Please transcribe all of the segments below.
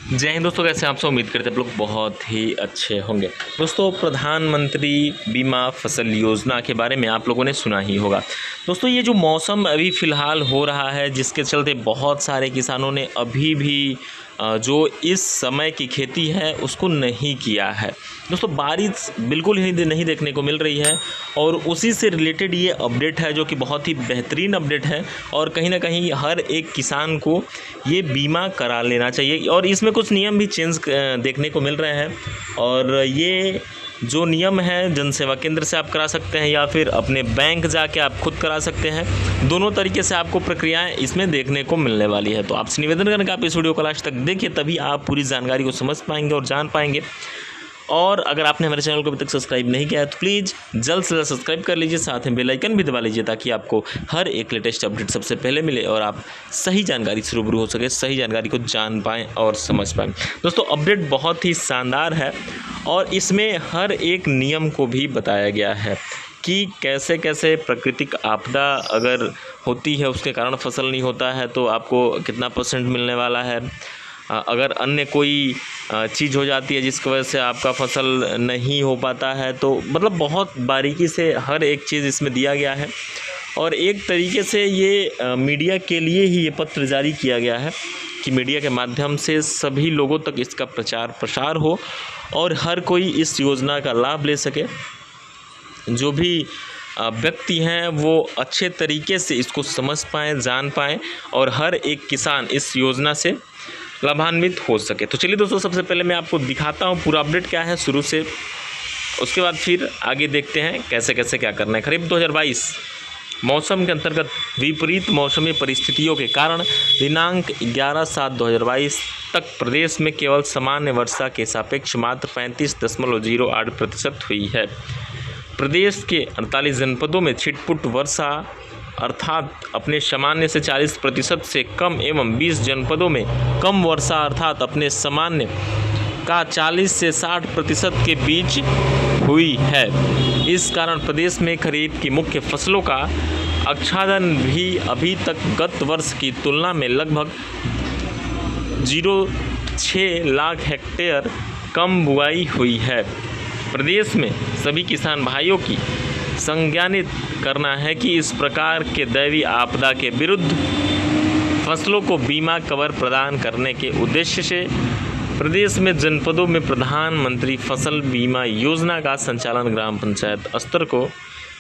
जय हिंद दोस्तों, कैसे आप सब? उम्मीद करते हैं आप लोग बहुत ही अच्छे होंगे। दोस्तों, प्रधानमंत्री बीमा फसल योजना के बारे में आप लोगों ने सुना ही होगा। दोस्तों, ये जो मौसम अभी फ़िलहाल हो रहा है, जिसके चलते बहुत सारे किसानों ने अभी भी जो इस समय की खेती है उसको नहीं किया है। दोस्तों, बारिश बिल्कुल ही नहीं देखने को मिल रही है और उसी से रिलेटेड ये अपडेट है, जो कि बहुत ही बेहतरीन अपडेट है और कहीं ना कहीं हर एक किसान को ये बीमा करा लेना चाहिए। और इसमें कुछ नियम भी चेंज देखने को मिल रहे हैं और ये जो नियम है जन सेवा केंद्र से आप करा सकते हैं या फिर अपने बैंक जाके आप खुद करा सकते हैं। दोनों तरीके से आपको प्रक्रियाएं इसमें देखने को मिलने वाली है। तो आपसे निवेदन करें कि आप इस वीडियो को लास्ट तक देखिए, तभी आप पूरी जानकारी को समझ पाएंगे और जान पाएंगे। और अगर आपने हमारे चैनल को अभी तक सब्सक्राइब नहीं किया है तो प्लीज़ जल्द से जल्द सब्सक्राइब कर लीजिए, साथ में बेल आइकन भी दबा लीजिए ताकि आपको हर एक लेटेस्ट अपडेट सबसे पहले मिले और आप सही जानकारी से रूबरू हो सके, सही जानकारी को जान पाएँ और समझ पाएँ। दोस्तों, अपडेट बहुत ही शानदार है और इसमें हर एक नियम को भी बताया गया है कि कैसे कैसे प्राकृतिक आपदा अगर होती है, उसके कारण फसल नहीं होता है तो आपको कितना % मिलने वाला है। अगर अन्य कोई चीज़ हो जाती है जिसकी वजह से आपका फसल नहीं हो पाता है, तो मतलब बहुत बारीकी से हर एक चीज़ इसमें दिया गया है। और एक तरीके से ये मीडिया के लिए ही ये पत्र जारी किया गया है कि मीडिया के माध्यम से सभी लोगों तक इसका प्रचार प्रसार हो और हर कोई इस योजना का लाभ ले सके। जो भी व्यक्ति हैं वो अच्छे तरीके से इसको समझ पाएँ, जान पाएँ और हर एक किसान इस योजना से लाभान्वित हो सके। तो चलिए दोस्तों, सबसे पहले मैं आपको दिखाता हूँ पूरा अपडेट क्या है शुरू से, उसके बाद फिर आगे देखते हैं कैसे कैसे क्या करना है। खरीफ 2022 मौसम के अंतर्गत विपरीत मौसमी परिस्थितियों के कारण दिनांक 11/7/2022 तक प्रदेश में केवल सामान्य वर्षा के सापेक्ष मात्र 35.08% हुई है। प्रदेश के 48 जनपदों में छिटपुट वर्षा अर्थात अपने सामान्य से 40% से कम एवं 20 जनपदों में कम वर्षा अर्थात अपने सामान्य का 40 से 60% के बीच हुई है। इस कारण प्रदेश में खरीफ की मुख्य फसलों का आच्छादन भी अभी तक गत वर्ष की तुलना में लगभग 0.6 लाख हेक्टेयर कम बुआई हुई है। प्रदेश में सभी किसान भाइयों की संज्ञानित करना है कि इस प्रकार के दैवीय आपदा के विरुद्ध फसलों को बीमा कवर प्रदान करने के उद्देश्य से प्रदेश में जनपदों में प्रधानमंत्री फसल बीमा योजना का संचालन ग्राम पंचायत स्तर को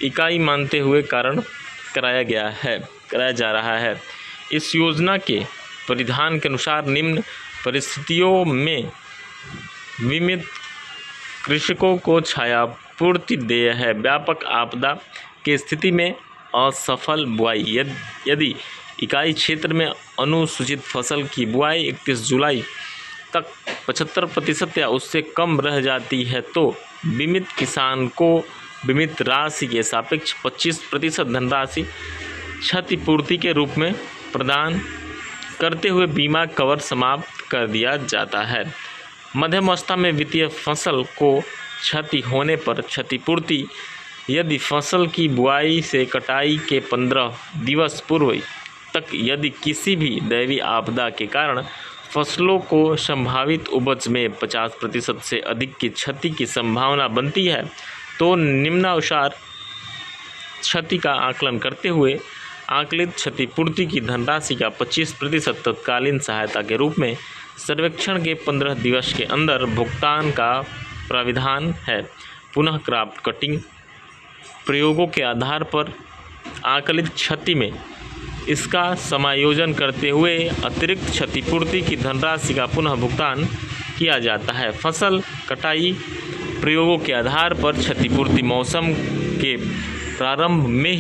इकाई मानते हुए कराया जा रहा है। इस योजना के परिधान के अनुसार निम्न परिस्थितियों में बीमित कृषकों को छायापूर्ति देय है। व्यापक आपदा की स्थिति में असफल बुआई यदि इकाई क्षेत्र में अनुसूचित फसल की बुआई 31 जुलाई तक 75% या उससे कम रह जाती है तो बीमित किसान को बीमित राशि के सापेक्ष 25% धनराशि क्षतिपूर्ति के रूप में प्रदान करते हुए बीमा कवर समाप्त कर दिया जाता है। मध्यम अवस्था में वित्तीय फसल को क्षति होने पर क्षतिपूर्ति यदि फसल की बुआई से कटाई के 15 दिवस पूर्व तक यदि किसी भी दैवीय आपदा के कारण फसलों को संभावित उपज में 50% से अधिक की क्षति की संभावना बनती है तो निम्नानुसार क्षति का आकलन करते हुए आकलित क्षतिपूर्ति की धनराशि का 25% तत्कालीन सहायता के रूप में सर्वेक्षण के 15 दिवस के अंदर भुगतान का प्राविधान है। पुनः क्रॉप कटिंग प्रयोगों के आधार पर आकलित क्षति में इसका समायोजन करते हुए अतिरिक्त क्षतिपूर्ति की धनराशि का पुनः भुगतान किया जाता है। फसल कटाई प्रयोगों के आधार पर क्षतिपूर्ति मौसम के प्रारंभ में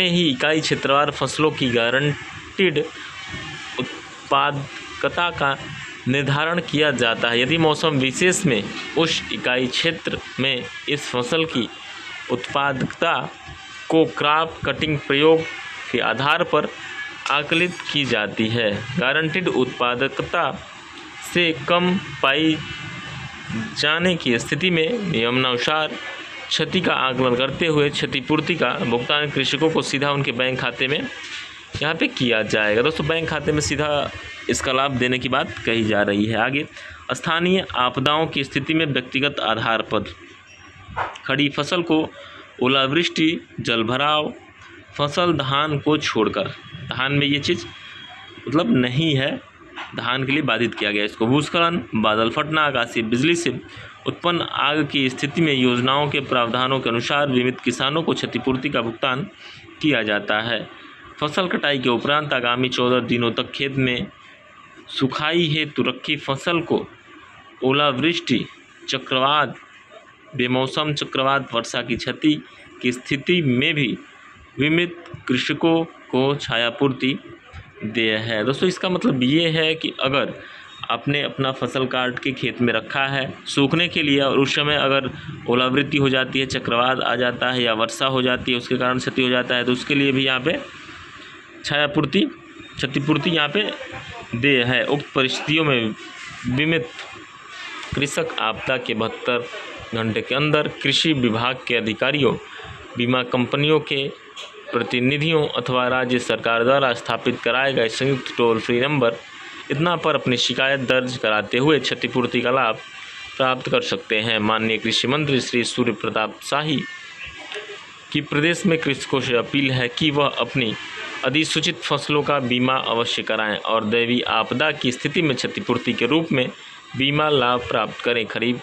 ही इकाई क्षेत्रवार फसलों की गारंटीड उत्पादकता का निर्धारण किया जाता है। यदि मौसम विशेष में उस इकाई क्षेत्र में इस फसल की उत्पादकता को क्रॉप कटिंग प्रयोग के आधार पर आकलित की जाती है, गारंटीड उत्पादकता से कम पाई जाने की स्थिति में नियमानुसार क्षति का आकलन करते हुए क्षतिपूर्ति का भुगतान कृषकों को सीधा उनके बैंक खाते में यहाँ पे किया जाएगा। दोस्तों बैंक खाते में सीधा इसका लाभ देने की बात कही जा रही है। आगे, स्थानीय आपदाओं की स्थिति में व्यक्तिगत आधार पर खड़ी फसल को ओलावृष्टि, जलभराव, फसल धान को छोड़कर, धान में ये चीज़ मतलब नहीं है, धान के लिए बाधित किया गया इसको, भूस्खलन, बादल फटना, आकाशीय बिजली से उत्पन्न आग की स्थिति में योजनाओं के प्रावधानों के अनुसार बीमित किसानों को क्षतिपूर्ति का भुगतान किया जाता है। फसल कटाई के उपरांत आगामी 14 दिनों तक खेत में सुखाई हेतु रखी फसल को ओलावृष्टि, चक्रवात, बेमौसम चक्रवात वर्षा की क्षति की स्थिति में भी बीमित कृषकों को छायापूर्ति देय है। दोस्तों इसका मतलब ये है कि अगर आपने अपना फसल काट के खेत में रखा है सूखने के लिए और उस समय अगर ओलावृष्टि हो जाती है, चक्रवात आ जाता है या वर्षा हो जाती है, उसके कारण क्षति हो जाता है, तो उसके लिए भी यहाँ पे छायापूर्ति, क्षतिपूर्ति यहाँ पे देय है। उक्त परिस्थितियों में बीमित कृषक आपदा के 72 घंटे के अंदर कृषि विभाग के अधिकारियों, बीमा कंपनियों के प्रतिनिधियों अथवा राज्य सरकार द्वारा स्थापित कराए गए संयुक्त टोल फ्री नंबर इतना पर अपनी शिकायत दर्ज कराते हुए क्षतिपूर्ति का लाभ प्राप्त कर सकते हैं। माननीय कृषि मंत्री श्री सूर्य प्रताप शाही की प्रदेश में कृषकों से अपील है कि वह अपनी अधिसूचित फसलों का बीमा अवश्य कराएं और दैवीय आपदा की स्थिति में क्षतिपूर्ति के रूप में बीमा लाभ प्राप्त करें। खरीफ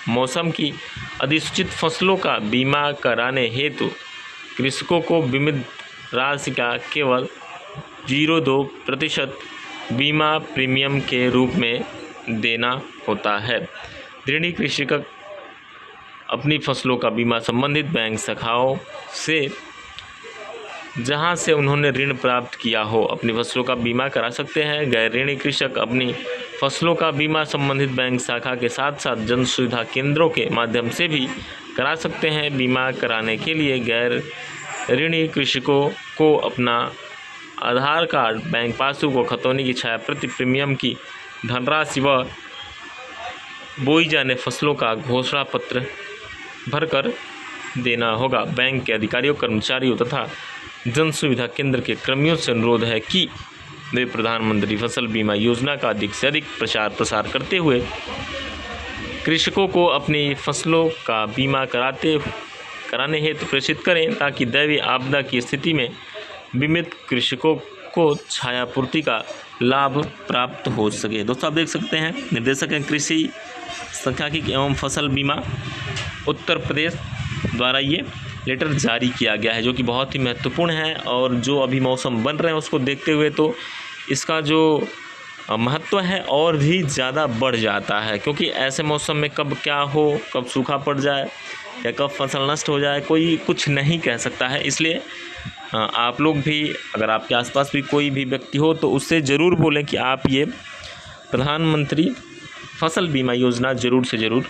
मौसम की अधिसूचित फसलों का बीमा कराने हेतु कृषकों को बीमित राशि का केवल 0.2% बीमा प्रीमियम के रूप में देना होता है। ऋणी कृषक अपनी फसलों का बीमा संबंधित बैंक शाखाओं से जहां से उन्होंने ऋण प्राप्त किया हो अपनी फसलों का बीमा करा सकते हैं। गैर ऋणी कृषक अपनी फसलों का बीमा संबंधित बैंक शाखा के साथ साथ जन सुविधा केंद्रों के माध्यम से भी करा सकते हैं। बीमा कराने के लिए गैर ऋणी कृषकों को अपना आधार कार्ड, बैंक पासबुक व खतौनी की छायाप्रति, प्रीमियम की धनराशि व बोई जाने फसलों का घोषणा पत्र भरकर देना होगा। बैंक के अधिकारियों, कर्मचारियों तथा जन सुविधा केंद्र के कर्मियों से अनुरोध है कि वे प्रधानमंत्री फसल बीमा योजना का अधिक से अधिक प्रचार प्रसार करते हुए कृषकों को अपनी फसलों का बीमा कराने हेतु प्रेषित करें ताकि दैवीय आपदा की स्थिति में बीमित कृषकों को छायापूर्ति का लाभ प्राप्त हो सके। दोस्तों आप देख सकते हैं निर्देशक हैं कृषि सांख्यिकी एवं फसल बीमा उत्तर प्रदेश द्वारा ये लेटर जारी किया गया है जो कि बहुत ही महत्वपूर्ण है और जो अभी मौसम बन रहे हैं उसको देखते हुए तो इसका जो महत्व है और भी ज़्यादा बढ़ जाता है, क्योंकि ऐसे मौसम में कब क्या हो, कब सूखा पड़ जाए या कब फसल नष्ट हो जाए कोई कुछ नहीं कह सकता है। इसलिए आप लोग भी अगर आपके आसपास भी कोई भी व्यक्ति हो तो उससे ज़रूर बोलें कि आप ये प्रधानमंत्री फसल बीमा योजना ज़रूर से ज़रूर